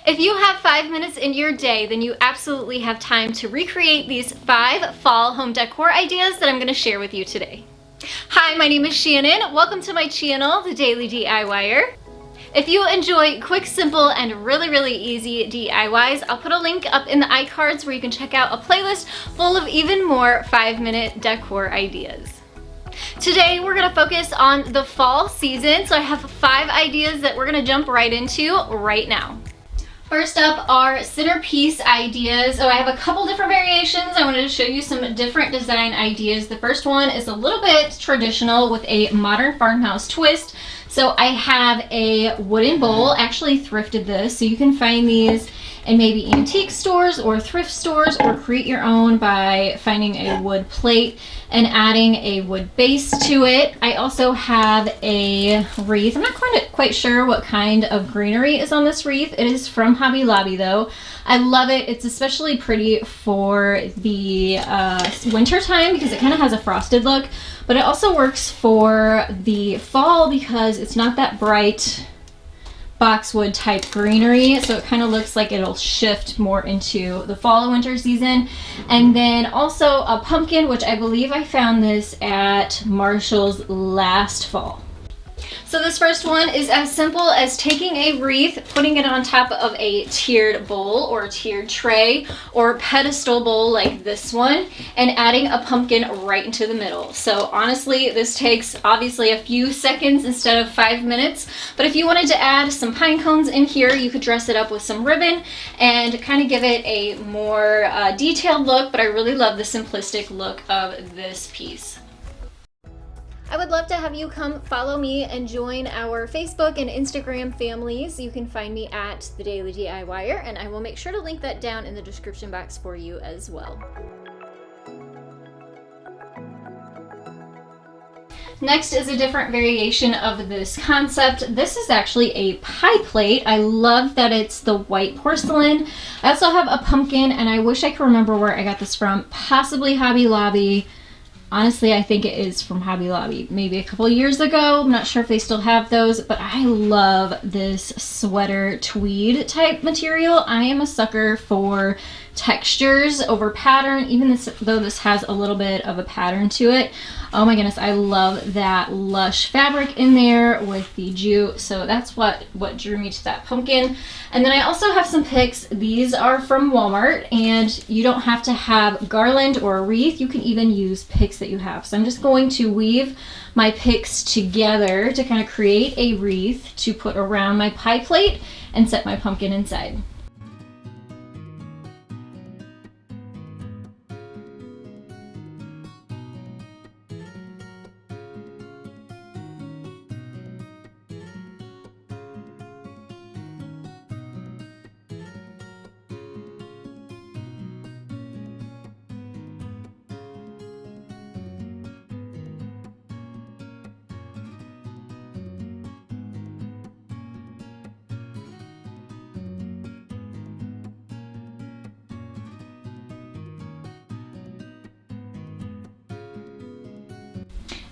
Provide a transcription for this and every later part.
If you have 5 minutes in your day, then you absolutely have time to recreate these 5 fall home decor ideas that I'm going to share with you today. Hi, my name is Shannon. Welcome to my channel, The Daily DIYer. If you enjoy quick, simple, and really easy DIYs, I'll put a link up in the iCards where you can check out a playlist full of even more 5-minute decor ideas. Today we're going to focus on the fall season, so I have 5 ideas that we're going to jump right into right now. First up are centerpiece ideas. So I have a couple different variations. I wanted to show you some different design ideas. The first one is a little bit traditional with a modern farmhouse twist. So I have a wooden bowl, actually thrifted this, so you can find these in maybe antique stores or thrift stores, or create your own by finding a wood plate and adding a wood base to it. I also have a wreath. I'm not quite sure what kind of greenery is on this wreath. It is from Hobby Lobby though. I love it. It's especially pretty for the winter time because it kind of has a frosted look, but it also works for the fall because it's not that bright boxwood type greenery, so it kind of looks like it'll shift more into the fall and winter season. And then also a pumpkin, which I believe I found this at Marshall's last fall. So this first one is as simple as taking a wreath, putting it on top of a tiered bowl or a tiered tray or pedestal bowl like this one, and adding a pumpkin right into the middle. So honestly, this takes obviously a few seconds instead of 5 minutes, but if you wanted to add some pine cones in here, you could dress it up with some ribbon and kind of give it a more detailed look, but I really love the simplistic look of this piece. I would love to have you come follow me and join our Facebook and Instagram families. You can find me at TheDailyDIYer, and I will make sure to link that down in the description box for you as well. Next is a different variation of this concept. This is actually a pie plate. I love that it's the white porcelain. I also have a pumpkin, and I wish I could remember where I got this from. Possibly Hobby Lobby. Honestly, I think it is from Hobby Lobby, maybe a couple years ago. I'm not sure if they still have those, but I love this sweater tweed type material. I am a sucker for textures over pattern, even though this has a little bit of a pattern to it. Oh my goodness, I love that lush fabric in there with the jute. So that's what drew me to that pumpkin. And then I also have some picks. These are from Walmart, and you don't have to have garland or a wreath. You can even use picks that you have. So I'm just going to weave my picks together to kind of create a wreath to put around my pie plate and set my pumpkin inside.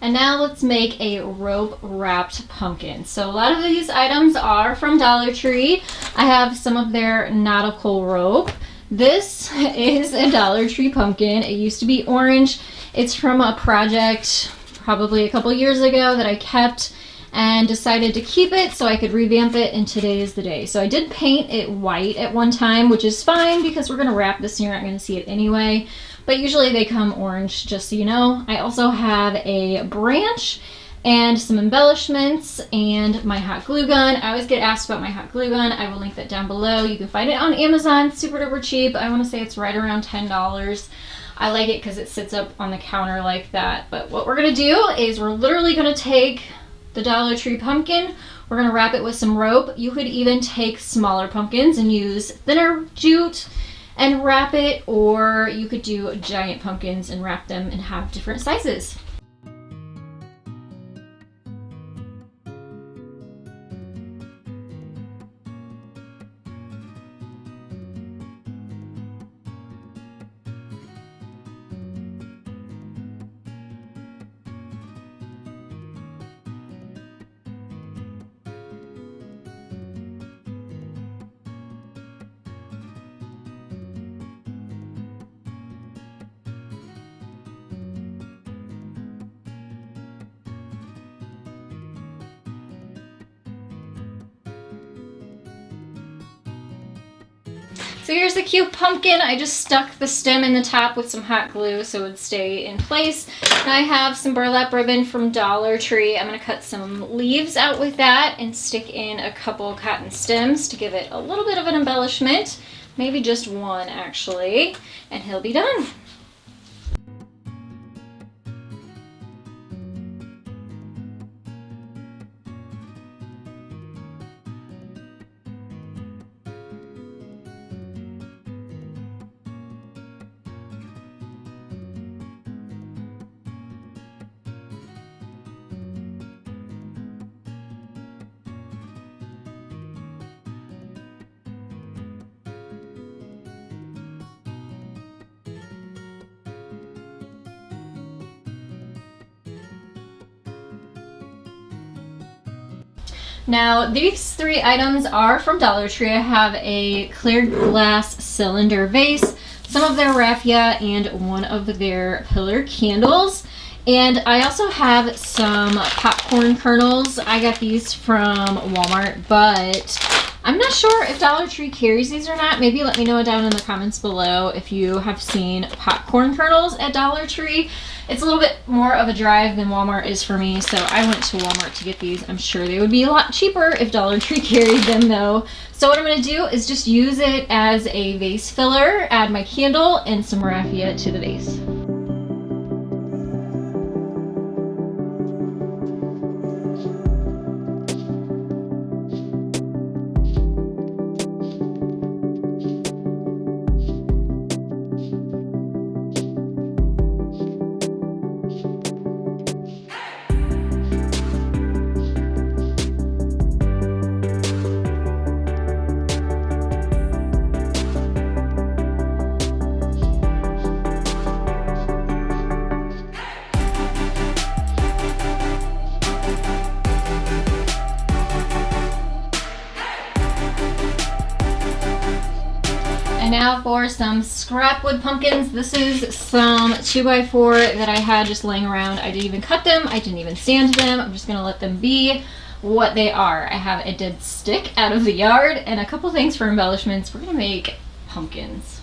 And now let's make a rope wrapped pumpkin. So a lot of these items are from Dollar Tree. I have some of their nautical rope. This is a Dollar Tree pumpkin. It used to be orange. It's from a project probably a couple years ago that I kept and decided to keep it so I could revamp it, and today is the day. So I did paint it white at one time, which is fine because we're gonna wrap this and you're not gonna see it anyway. But usually they come orange, just so you know. I also have a branch and some embellishments and my hot glue gun. I always get asked about my hot glue gun. I will link that down below. You can find it on Amazon, super duper cheap. I wanna say it's right around $10. I like it because it sits up on the counter like that. But what we're gonna do is we're literally gonna take the Dollar Tree pumpkin, we're gonna wrap it with some rope. You could even take smaller pumpkins and use thinner jute and wrap it, or you could do giant pumpkins and wrap them and have different sizes. So here's the cute pumpkin. I just stuck the stem in the top with some hot glue so it would stay in place. And I have some burlap ribbon from Dollar Tree. I'm going to cut some leaves out with that and stick in a couple cotton stems to give it a little bit of an embellishment. Maybe just one actually, and he'll be done. Now, these three items are from Dollar Tree. I have a clear glass cylinder vase, some of their raffia, and one of their pillar candles. And I also have some popcorn kernels. I got these from Walmart, but I'm not sure if Dollar Tree carries these or not. Maybe let me know down in the comments below if you have seen popcorn kernels at Dollar Tree. It's a little bit more of a drive than Walmart is for me, so I went to Walmart to get these. I'm sure they would be a lot cheaper if Dollar Tree carried them though. So what I'm going to do is just use it as a vase filler, add my candle and some raffia to the vase. Now for some scrap wood pumpkins. This is some 2x4 that I had just laying around. I didn't even cut them. I didn't even sand them. I'm just going to let them be what they are. I have a dead stick out of the yard and a couple things for embellishments. We're going to make pumpkins.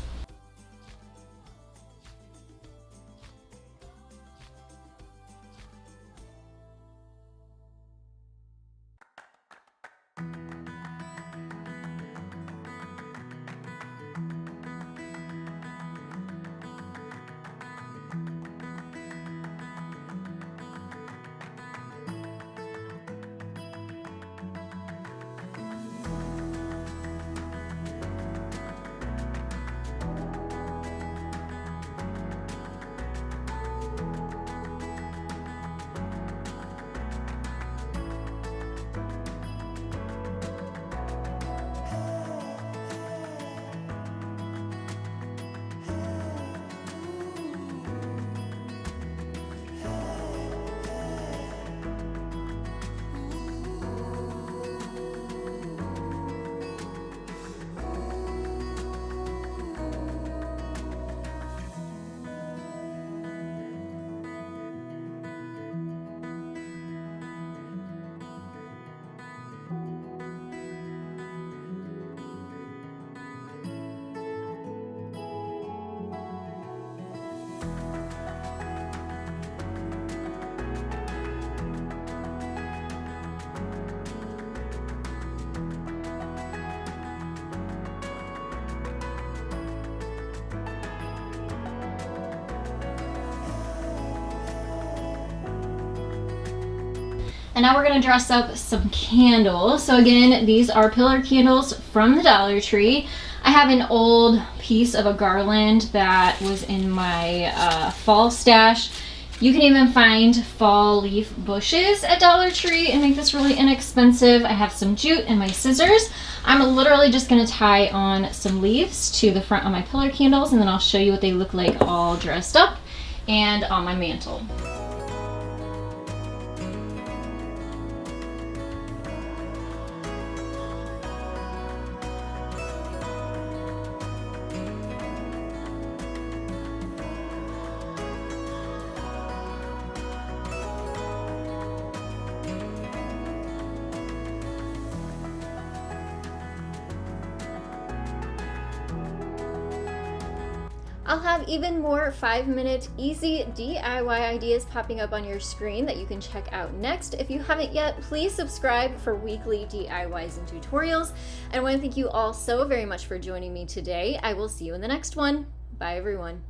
And now we're going to dress up some candles. So again, these are pillar candles from the Dollar Tree. I have an old piece of a garland that was in my fall stash. You can even find fall leaf bushes at Dollar Tree and make this really inexpensive. I have some jute and my scissors. I'm literally just going to tie on some leaves to the front of my pillar candles, and then I'll show you what they look like all dressed up and on my mantle. I'll have even more 5-minute easy DIY ideas popping up on your screen that you can check out next. If you haven't yet, please subscribe for weekly DIYs and tutorials. And I want to thank you all so very much for joining me today. I will see you in the next one. Bye everyone.